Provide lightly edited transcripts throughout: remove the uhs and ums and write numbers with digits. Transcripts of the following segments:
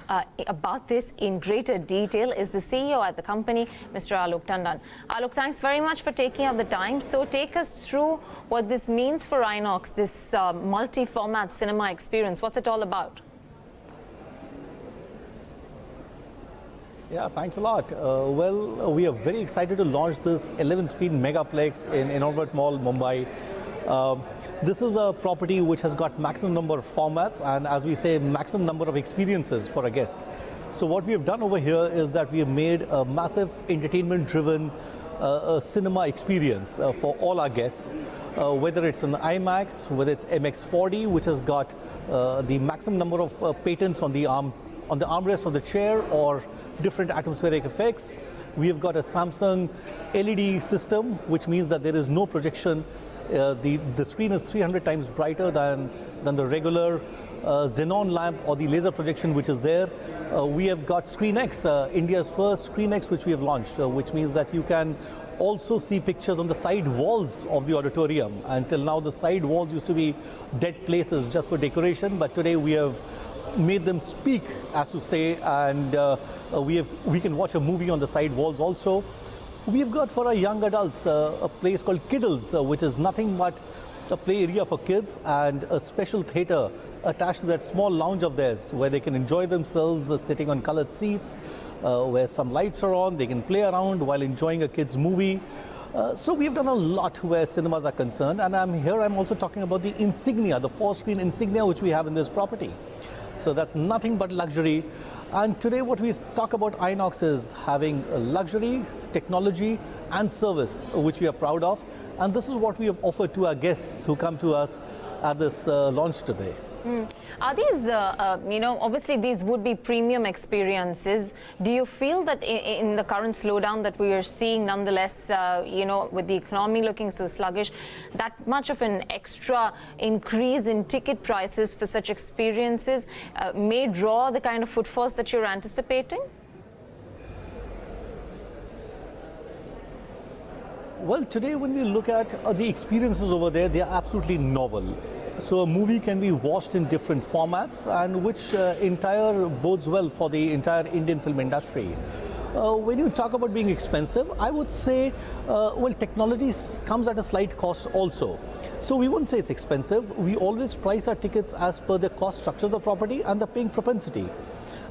about this in greater detail is the CEO at the company, Mr. Alok Tandon. Alok, thanks very much for taking out the time. So take us through what this means for Inox, this multi-format cinema experience. What's it all about? Yeah, thanks a lot. We are very excited to launch this 11-screen Megaplex in Inox Mall, Mumbai. This is a property which has got maximum number of formats and, as we say, maximum number of experiences for a guest. So what we have done over here is that we have made a massive entertainment-driven cinema experience for all our guests, whether it's an IMAX, whether it's MX40, which has got the maximum number of patents on the armrest of the chair, or different atmospheric effects. We have got a Samsung LED system, which means that there is no projection. The screen is 300 times brighter than the regular xenon lamp or the laser projection which is there. We have got ScreenX, India's first ScreenX, which we have launched, which means that you can also see pictures on the side walls of the auditorium. Until now, the side walls used to be dead places just for decoration, but today we have made them speak, as to say, and we can watch a movie on the side walls also. We have got for our young adults a place called Kiddles, which is nothing but a play area for kids and a special theatre attached to that small lounge of theirs, where they can enjoy themselves sitting on coloured seats, where some lights are on, they can play around while enjoying a kid's movie. So we've done a lot where cinemas are concerned, and I'm also talking about the Insignia, the 4-screen Insignia which we have in this property. So that's nothing but luxury. And today what we talk about Inox is having luxury, technology and service, which we are proud of. And this is what we have offered to our guests who come to us at this launch today. Are these, obviously these would be premium experiences. Do you feel that in the current slowdown that we are seeing, nonetheless, with the economy looking so sluggish, that much of an extra increase in ticket prices for such experiences may draw the kind of footfalls that you're anticipating? Well, today when we look at the experiences over there, they are absolutely novel. So a movie can be watched in different formats, and which entire bodes well for the entire Indian film industry. When you talk about being expensive, I would say, well, technology comes at a slight cost also. So we wouldn't say it's expensive. We always price our tickets as per the cost structure of the property and the paying propensity.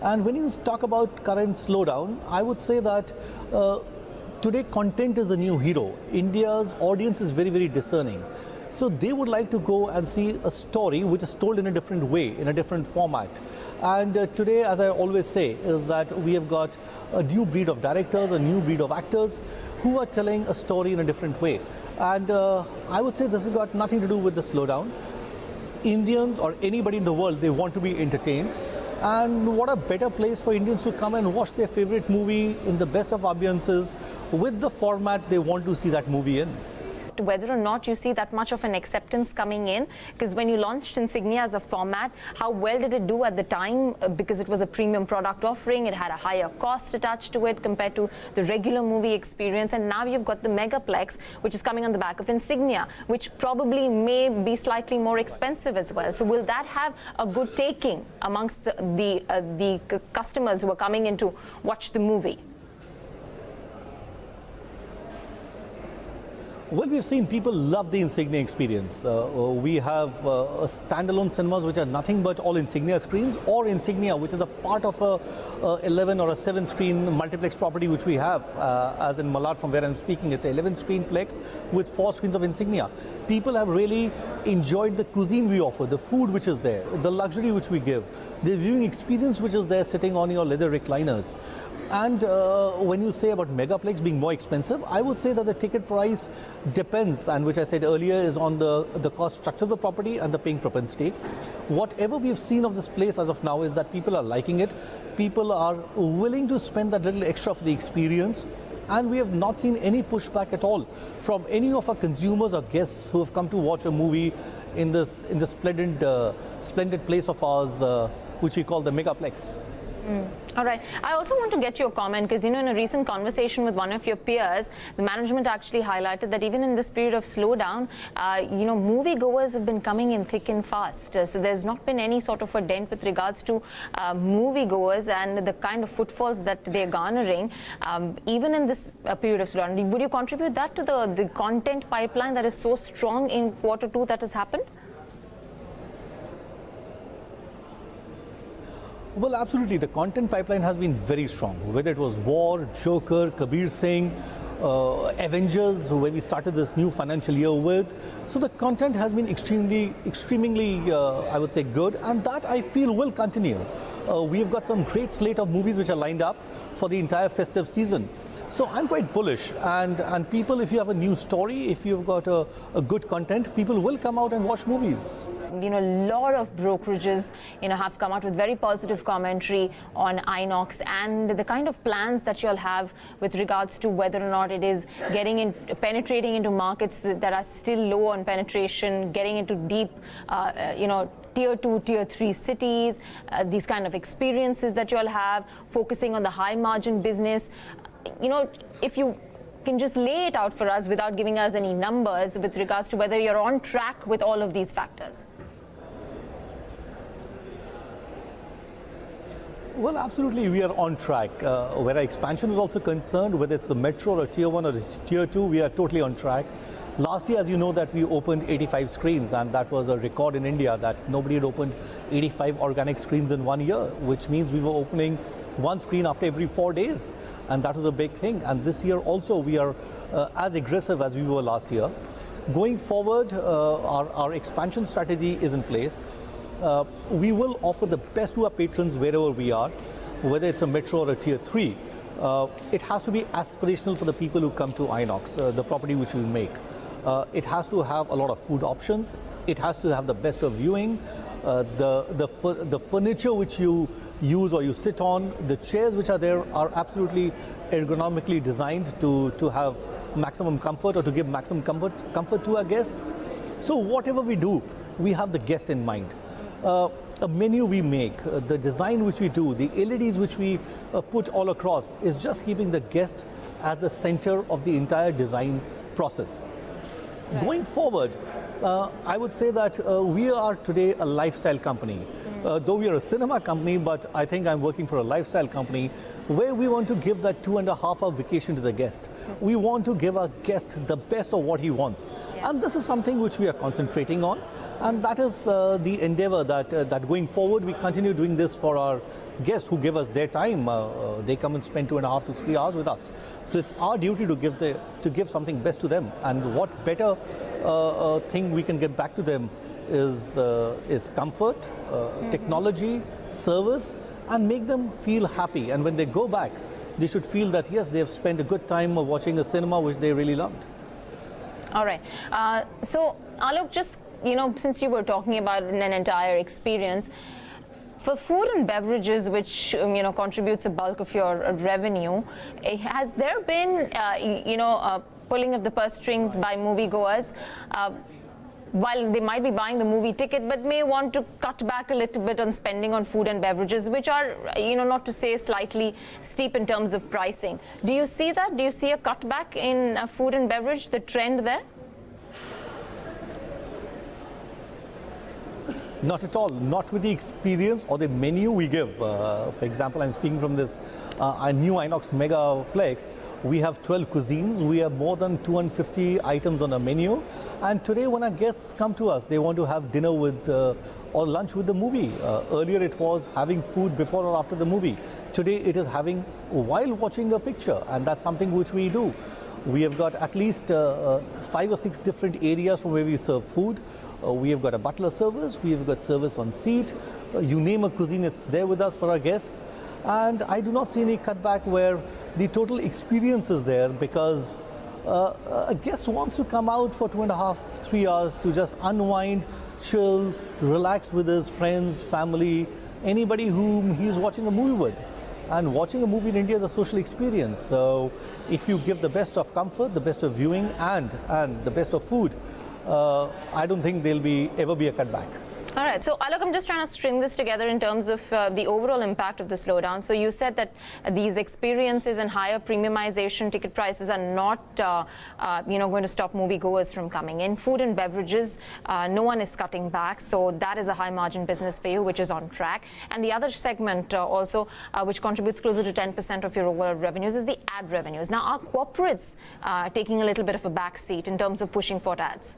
And when you talk about current slowdown, I would say that today content is a new hero. India's audience is very, very discerning. So they would like to go and see a story which is told in a different way, in a different format. And today, as I always say, is that we have got a new breed of directors, a new breed of actors who are telling a story in a different way. And I would say this has got nothing to do with the slowdown. Indians or anybody in the world, they want to be entertained. And what a better place for Indians to come and watch their favorite movie in the best of ambiances with the format they want to see that movie in. Whether or not you see that much of an acceptance coming in, because when you launched Insignia as a format, how well did it do at the time? Because it was a premium product offering, it had a higher cost attached to it compared to the regular movie experience, and now you've got the Megaplex, which is coming on the back of Insignia, which probably may be slightly more expensive as well. So will that have a good taking amongst the customers who are coming in to watch the movie? Well, we've seen people love the Insignia experience. We have standalone cinemas which are nothing but all Insignia screens, or Insignia, which is a part of a 11 or a 7-screen multiplex property which we have, as in Malad from where I'm speaking. It's an 11-screen plex with 4 screens of Insignia. People have really enjoyed the cuisine we offer, the food which is there, the luxury which we give, the viewing experience which is there sitting on your leather recliners. And when you say about Megaplex being more expensive, I would say that the ticket price depends, and which I said earlier is on the cost structure of the property and the paying propensity. Whatever we've seen of this place as of now is that people are liking it. People are willing to spend that little extra for the experience. And we have not seen any pushback at all from any of our consumers or guests who have come to watch a movie in this splendid place of ours, which we call the Megaplex. All right. I also want to get your comment because, in a recent conversation with one of your peers, the management actually highlighted that even in this period of slowdown, moviegoers have been coming in thick and fast. So there's not been any sort of a dent with regards to moviegoers and the kind of footfalls that they're garnering, even in this period of slowdown. Would you contribute that to the content pipeline that is so strong in Q2 that has happened? Well, absolutely. The content pipeline has been very strong, whether it was War, Joker, Kabir Singh, Avengers, where we started this new financial year with. So the content has been extremely, I would say, good, and that I feel will continue. We've got some great slate of movies which are lined up for the entire festive season. So I'm quite bullish, and people, if you have a new story, if you've got a good content, people will come out and watch movies. A lot of brokerages, have come out with very positive commentary on Inox and the kind of plans that you'll have with regards to whether or not it is penetrating into markets that are still low on penetration, getting into deep, tier 2, tier 3 cities, these kind of experiences that you'll have, focusing on the high margin business. If you can just lay it out for us without giving us any numbers with regards to whether you're on track with all of these factors. Well, absolutely, we are on track. Where our expansion is also concerned, whether it's the metro or tier 1 or tier 2, we are totally on track. Last year, as you know, that we opened 85 screens, and that was a record in India that nobody had opened 85 organic screens in 1 year, which means we were opening one screen after every 4 days, and that was a big thing. And this year also, we are as aggressive as we were last year. Going forward, our expansion strategy is in place. We will offer the best to our patrons wherever we are, whether it's a metro or a tier 3. It has to be aspirational for the people who come to Inox, the property which we make. It has to have a lot of food options. It has to have the best of viewing. The furniture which you use or you sit on, the chairs which are there are absolutely ergonomically designed to have maximum comfort or to give maximum comfort to our guests. So whatever we do, we have the guest in mind. A menu we make, the design which we do, the LEDs which we put all across is just keeping the guest at the center of the entire design process. Right. Going forward, I would say that we are today a lifestyle company. Though we are a cinema company, but I think I'm working for a lifestyle company where we want to give that 2.5-hour vacation to the guest. We want to give our guest the best of what he wants. Yeah. And this is something which we are concentrating on. And that is the endeavor that going forward, we continue doing this for our guests who give us their time. They come and spend 2.5 to 3 hours with us. So it's our duty to give something best to them. And what better thing we can get back to them is comfort, technology, service, and make them feel happy. And when they go back, they should feel that yes, they have spent a good time watching a cinema which they really loved. All right. So Alok, just since you were talking about an entire experience, for food and beverages, which contributes a bulk of your revenue, has there been pulling of the purse strings by moviegoers? While they might be buying the movie ticket, but may want to cut back a little bit on spending on food and beverages, which are, not to say slightly steep in terms of pricing. Do you see that? Do you see a cutback in food and beverage, the trend there? Not at all, not with the experience or the menu we give. For example, I'm speaking from this new Inox Megaplex. We have 12 cuisines. We have more than 250 items on our menu. And today when our guests come to us, they want to have dinner with or lunch with the movie. Earlier it was having food before or after the movie. Today it is having while watching a picture, and that's something which we do. We have got at least 5 or 6 different areas from where we serve food. We have got a butler service, we have got service on seat. You name a cuisine, it's there with us for our guests. And I do not see any cutback where the total experience is there, because a guest wants to come out for 2.5, 3 hours to just unwind, chill, relax with his friends, family, anybody whom he's watching a movie with. And watching a movie in India is a social experience. So if you give the best of comfort, the best of viewing, and the best of food, I don't think there'll ever be a cutback. All right. So, Alok, I'm just trying to string this together in terms of the overall impact of the slowdown. So, you said that these experiences and higher premiumization ticket prices are not, going to stop moviegoers from coming in. Food and beverages, no one is cutting back. So, that is a high margin business for you, which is on track. And the other segment also, which contributes closer to 10% of your overall revenues, is the ad revenues. Now, are corporates taking a little bit of a back seat in terms of pushing for ads?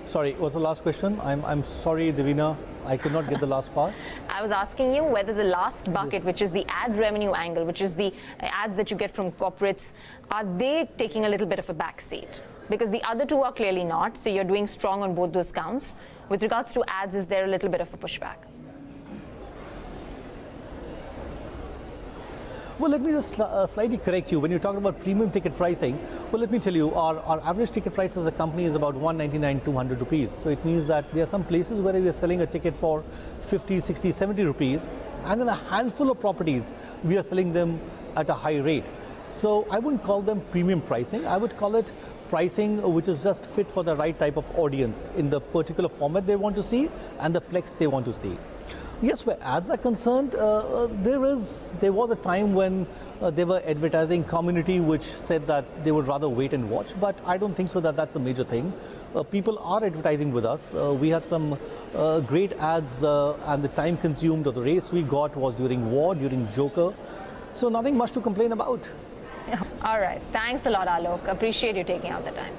Sorry, what's the last question? I'm sorry, Divina, I could not get the last part. I was asking you whether the last bucket, which is the ad revenue angle, which is the ads that you get from corporates, are they taking a little bit of a backseat? Because the other two are clearly not, so you're doing strong on both those counts. With regards to ads, is there a little bit of a pushback? Well, let me just slightly correct you. When you're talking about premium ticket pricing, well, let me tell you, our average ticket price as a company is about 199, 200 rupees. So it means that there are some places where we are selling a ticket for 50, 60, 70 rupees. And in a handful of properties, we are selling them at a high rate. So I wouldn't call them premium pricing. I would call it pricing which is just fit for the right type of audience in the particular format they want to see and the plex they want to see. Yes, where ads are concerned, there was a time when there were advertising community which said that they would rather wait and watch, but I don't think so that that's a major thing. People are advertising with us. We had some great ads and the time consumed or the race we got was during war, during Joker. So nothing much to complain about. All right. Thanks a lot, Alok. Appreciate you taking out the time.